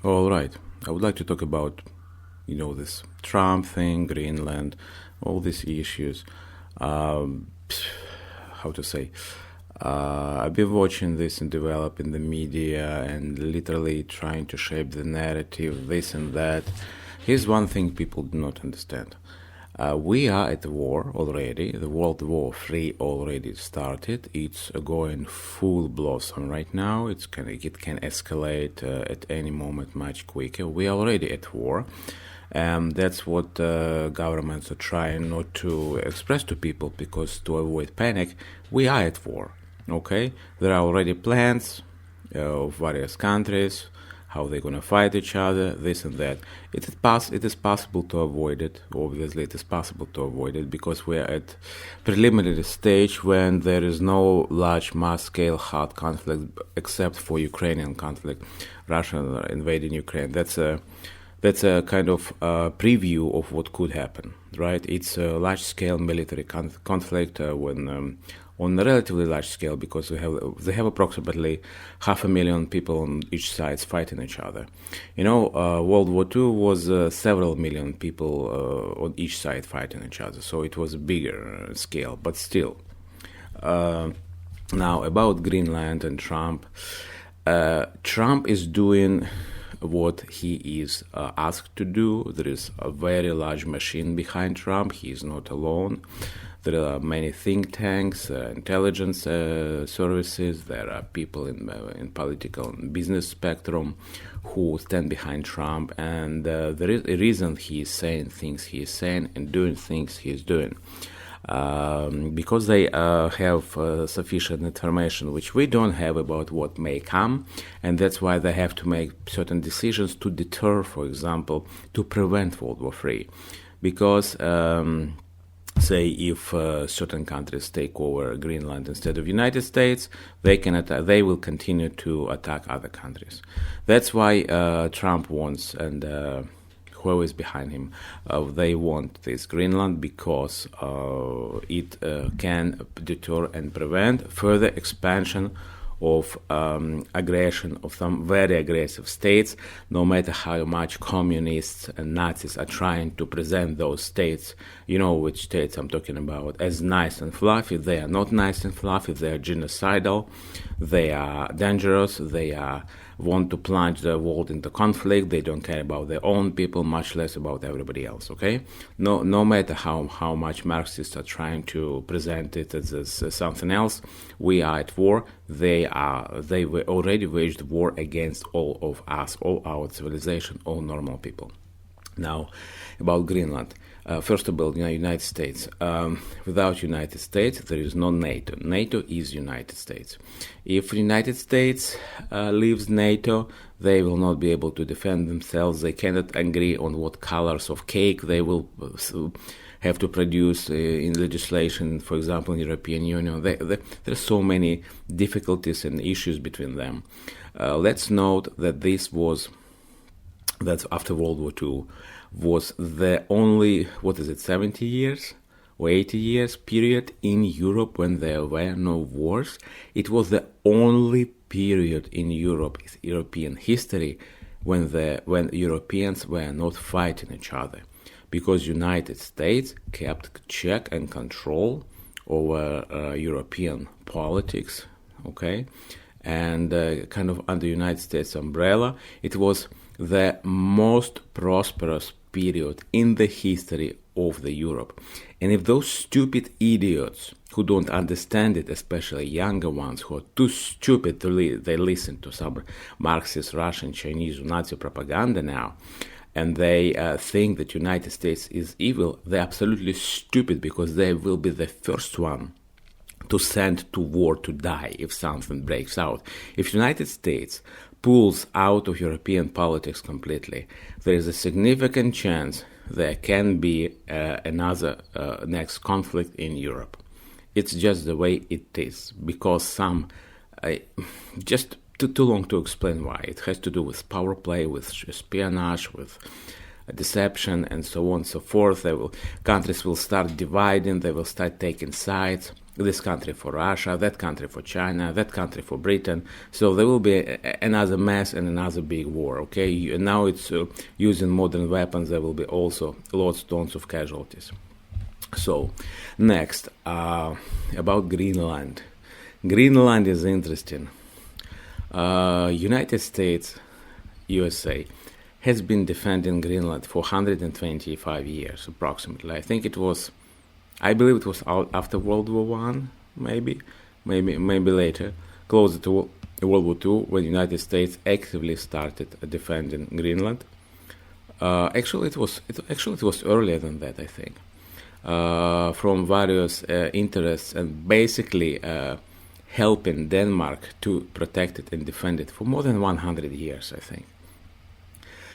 All right. I would like to talk about, this Trump thing, Greenland, all these issues. Um, how to say? I've been watching this and develop in the media and literally trying to shape the narrative, this and that. Here's one thing people do not understand. We are at war already. The World War III already started. It's going full blossom right now. It can escalate at any moment much quicker. We are already at war. That's what governments are trying not to express to people, because to avoid panic, we are at war. Okay, there are already plans of various countries, how they're going to fight each other, this and that. It is possible to avoid it. Obviously, it is possible to avoid it because we are at preliminary stage when there is no large mass-scale hard conflict except for Ukrainian conflict, Russia invading Ukraine. That's a kind of preview of what could happen, right? It's a large-scale military conflict when on a relatively large scale, because they have approximately 500,000 people on each side fighting each other. World War II was several million people on each side fighting each other, so it was a bigger scale, but still. Now, about Greenland and Trump. Trump is doing what he is asked to do. There is a very large machine behind Trump. He is not alone. There are many think tanks, intelligence services. There are people in political and business spectrum who stand behind Trump, and there is a reason he is saying things he is saying and doing things he is doing. Because they have sufficient information which we don't have about what may come, and that's why they have to make certain decisions to deter, for example, to prevent World War III. Because say if certain countries take over Greenland instead of United States, they will continue to attack other countries. That's why Trump wants, and whoever is behind him, they want this Greenland because it can deter and prevent further expansion of aggression of some very aggressive states, no matter how much communists and Nazis are trying to present those states. You know which states I'm talking about, as nice and fluffy. They are not nice and fluffy. They are genocidal. They are dangerous. They want to plunge the world into conflict. They don't care about their own people, much less about everybody else. Okay, no matter how much Marxists are trying to present it as something else, we are at war. They were already waged war against all of us, all our civilization, all normal people. Now, about Greenland. First of all, United States. Without United States, there is no NATO. NATO is United States. If United States leaves NATO, they will not be able to defend themselves. They cannot agree on what colors of cake they will have to produce in legislation, for example, in the European Union. There are so many difficulties and issues between them. Let's note that that's after World War II, was the only, 70 years or 80 years period in Europe when there were no wars. It was the only period in European history when Europeans were not fighting each other, because United States kept check and control over European politics, okay? And kind of under United States umbrella, it was the most prosperous period in the history of the Europe. And if those stupid idiots who don't understand it, especially younger ones who are too stupid they listen to some Marxist, Russian, Chinese, Nazi propaganda now, and they think that United States is evil, they're absolutely stupid, because they will be the first one to send to war to die if something breaks out. If United States pulls out of European politics completely, there is a significant chance there can be another next conflict in Europe. It's just the way it is, because just too long to explain why. It has to do with power play, with espionage, with deception, and so on and so forth. Countries will start dividing, they will start taking sides. this country for Russia, that country for China, that country for Britain. So there will be another mess and another big war. Okay, now it's using modern weapons. There will be also tons of casualties. So next, about Greenland. Greenland is interesting. United States, USA, has been defending Greenland for 125 years approximately. I believe it was after World War One, maybe later, closer to World War II, when the United States actively started defending Greenland. Actually, it was earlier than that, I think, from various interests, and basically helping Denmark to protect it and defend it for more than 100 years, I think.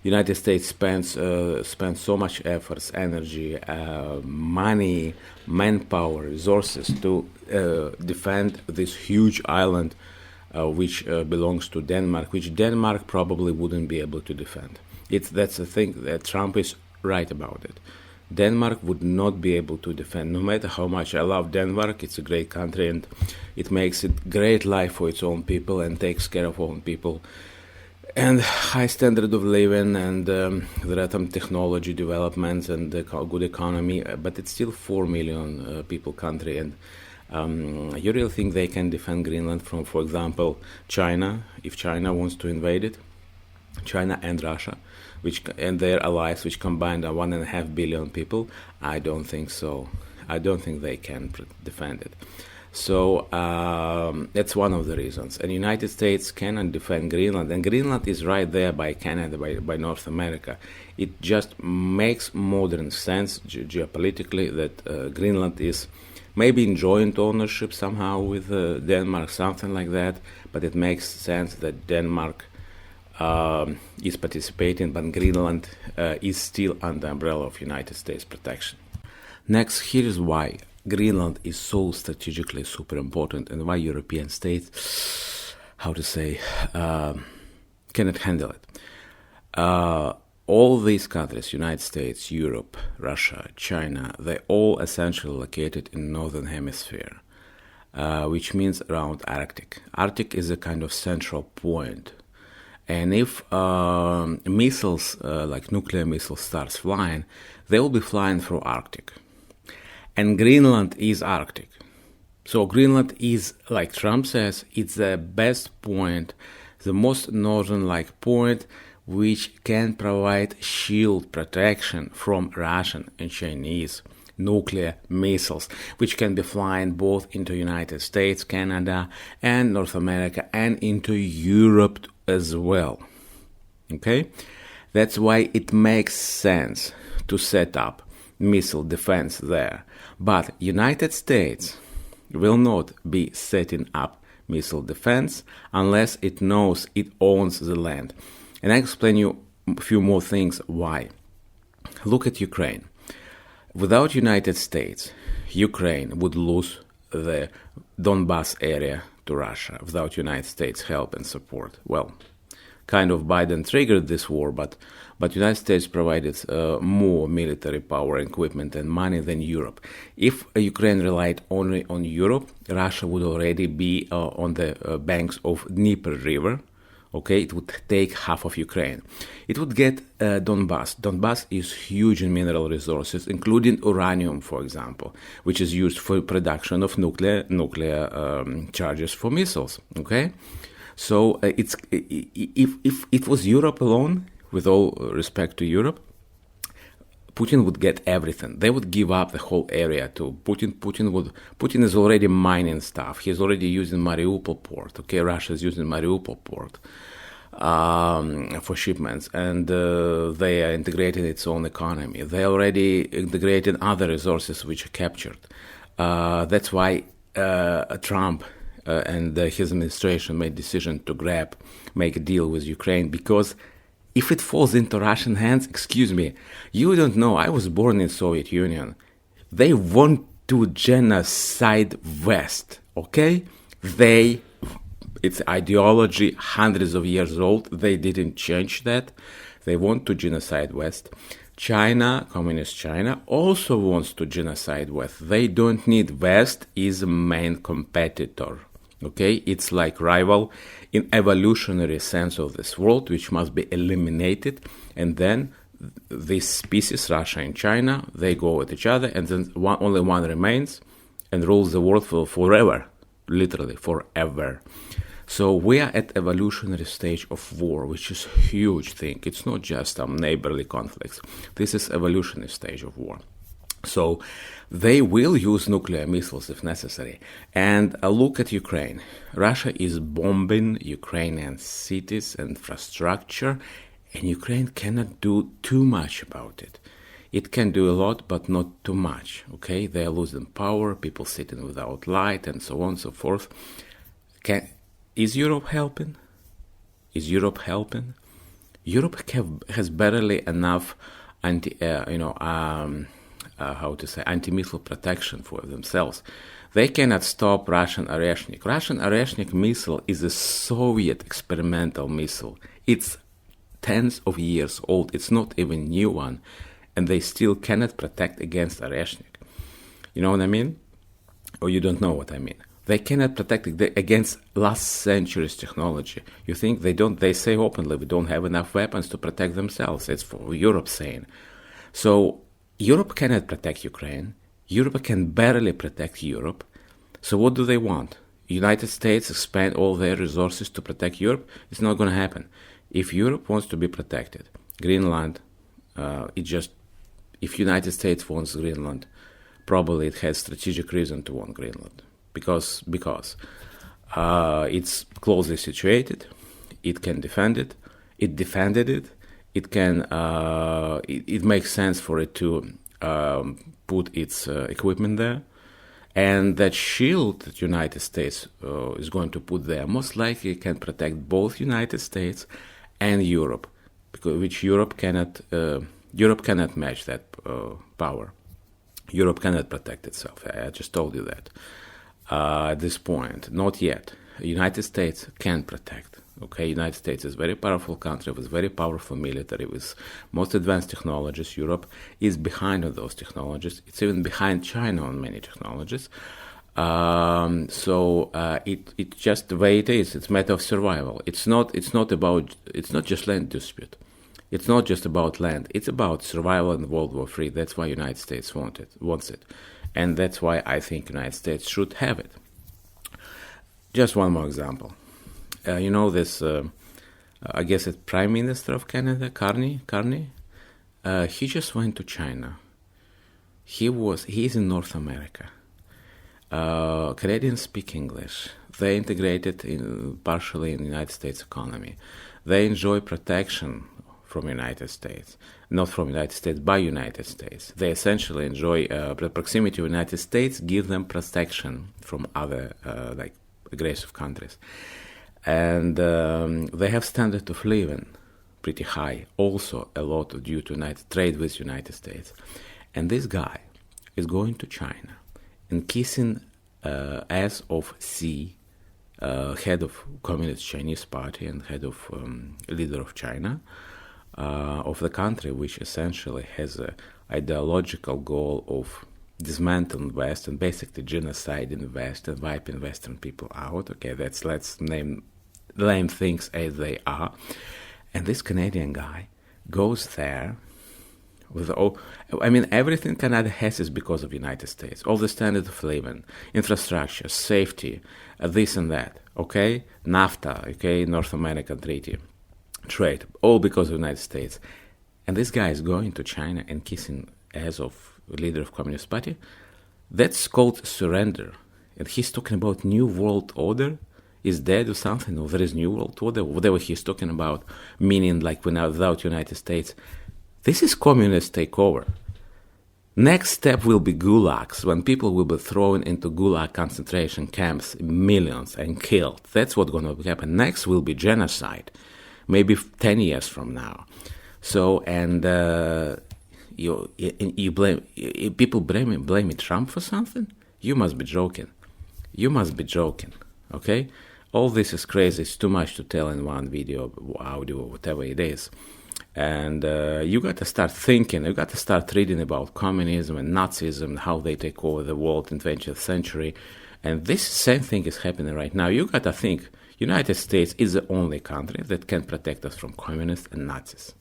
United States spends so much efforts, energy, money, manpower, resources to defend this huge island which belongs to Denmark, which Denmark probably wouldn't be able to defend. That's the thing that Trump is right about it. Denmark would not be able to defend, no matter how much I love Denmark. It's a great country and it makes it great life for its own people and takes care of own people. And high standard of living, and there are some technology developments and a good economy, but it's still 4 million people country. And you really think they can defend Greenland from, for example, China, if China wants to invade it? China and Russia, and their allies, which combined are 1.5 billion people? I don't think so. I don't think they can defend it. So that's one of the reasons. And the United States cannot defend Greenland. And Greenland is right there by Canada, by North America. It just makes modern sense geopolitically that Greenland is maybe in joint ownership somehow with Denmark, something like that. But it makes sense that Denmark is participating, but Greenland is still under the umbrella of United States protection. Next, here is why Greenland is so strategically super important and why European states, cannot handle it. All these countries, United States, Europe, Russia, China, they're all essentially located in Northern Hemisphere, which means around Arctic. Arctic is a kind of central point. And if missiles, like nuclear missiles, starts flying, they will be flying through Arctic. And Greenland is Arctic. So Greenland is, like Trump says, it's the best point, the most northern-like point, which can provide shield protection from Russian and Chinese nuclear missiles, which can be flying both into United States, Canada, and North America, and into Europe as well. Okay? That's why it makes sense to set up missile defense there. But United States will not be setting up missile defense unless it knows it owns the land. And I'll explain you a few more things why. Look at Ukraine. Without United States, Ukraine would lose the Donbas area to Russia without United States help and support. Well, kind of Biden triggered this war, but United States provided more military power, equipment, and money than Europe. If Ukraine relied only on Europe, Russia would already be on the banks of Dnieper River. Okay, it would take half of Ukraine. It would get Donbas. Donbas is huge in mineral resources, including uranium, for example, which is used for production of nuclear charges for missiles. Okay, so if it was Europe alone, with all respect to Europe, Putin would get everything. They would give up the whole area to Putin. Putin is already mining stuff. He's already using Mariupol port. Okay, Russia is using Mariupol port for shipments, and they are integrating its own economy. They already integrated other resources which are captured. That's why Trump and his administration made decision to make a deal with Ukraine, because if it falls into Russian hands, excuse me, you don't know, I was born in Soviet Union. They want to genocide West, okay? It's ideology, hundreds of years old. They didn't change that. They want to genocide West. China, communist China, also wants to genocide West. They don't need West is a main competitor. Okay, it's like rival in evolutionary sense of this world, which must be eliminated, and then these species, Russia and China, they go at each other, and then only one remains and rules the world for forever, literally forever. So we are at evolutionary stage of war, which is a huge thing. It's not just some neighborly conflicts. This is evolutionary stage of war. So they will use nuclear missiles if necessary. And look at Ukraine. Russia is bombing Ukrainian cities, infrastructure, and Ukraine cannot do too much about it. It can do a lot, but not too much. Okay, they are losing power, people sitting without light, and so on and so forth. Is Europe helping? Is Europe helping? Europe has barely enough anti-missile protection for themselves. They cannot stop Russian Oreshnik. Russian Oreshnik missile is a Soviet experimental missile. It's tens of years old. It's not even new one. And they still cannot protect against Oreshnik. You know what I mean? Or you don't know what I mean. They cannot protect against last century's technology. You think they don't? They say openly, we don't have enough weapons to protect themselves. It's for Europe saying. So Europe cannot protect Ukraine. Europe can barely protect Europe. So what do they want? United States expand all their resources to protect Europe? It's not going to happen. If Europe wants to be protected, Greenland, if United States wants Greenland, probably it has strategic reason to want Greenland. Because it's closely situated, it can defend it, it defended it, it can it makes sense for it to put its equipment there, and that shield that United States is going to put there most likely can protect both United States and Europe, which Europe cannot match that power. Europe cannot protect itself. I just told you that. At this point, not yet. The United States can protect. Okay, United States is a very powerful country with very powerful military, with most advanced technologies. Europe is behind on those technologies. It's even behind China on many technologies. It's just the way it is. It's a matter of survival. It's not just land dispute. It's not just about land. It's about survival in World War III. That's why United States wants it. And that's why I think United States should have it. Just one more example. This, I guess it's Prime Minister of Canada, Carney. He just went to China. He's in North America. Canadians speak English. They integrated partially in the United States economy. They enjoy protection from United States, not from United States, by United States. They essentially enjoy the proximity to United States, give them protection from other aggressive countries. And they have standard of living pretty high, also a lot due to trade with United States. And this guy is going to China and kissing ass of Xi, head of Communist Chinese Party and head of leader of China, of the country, which essentially has an ideological goal of dismantling West and basically genocide in the West and wiping Western people out. Okay, let's name things as they are. And this Canadian guy goes there with everything Canada has is because of United States. All the standard of living, infrastructure, safety, this and that. Okay, NAFTA, okay, North American Treaty, trade, all because of the United States. And this guy is going to China and kissing ass of leader of Communist Party. That's called surrender. And he's talking about new world order. Is dead or something, or there is new world order, whatever he's talking about, meaning like without United States. This is communist takeover. Next step will be gulags, when people will be thrown into gulag concentration camps, millions, and killed. That's what's going to happen. Next will be genocide, maybe 10 years from now. So, and people blame Trump for something? You must be joking. Okay? All this is crazy. It's too much to tell in one video, audio, whatever it is. And you got to start thinking, you got to start reading about communism and Nazism, how they take over the world in 20th century. And this same thing is happening right now. You got to think, United States is the only country that can protect us from communists and Nazis.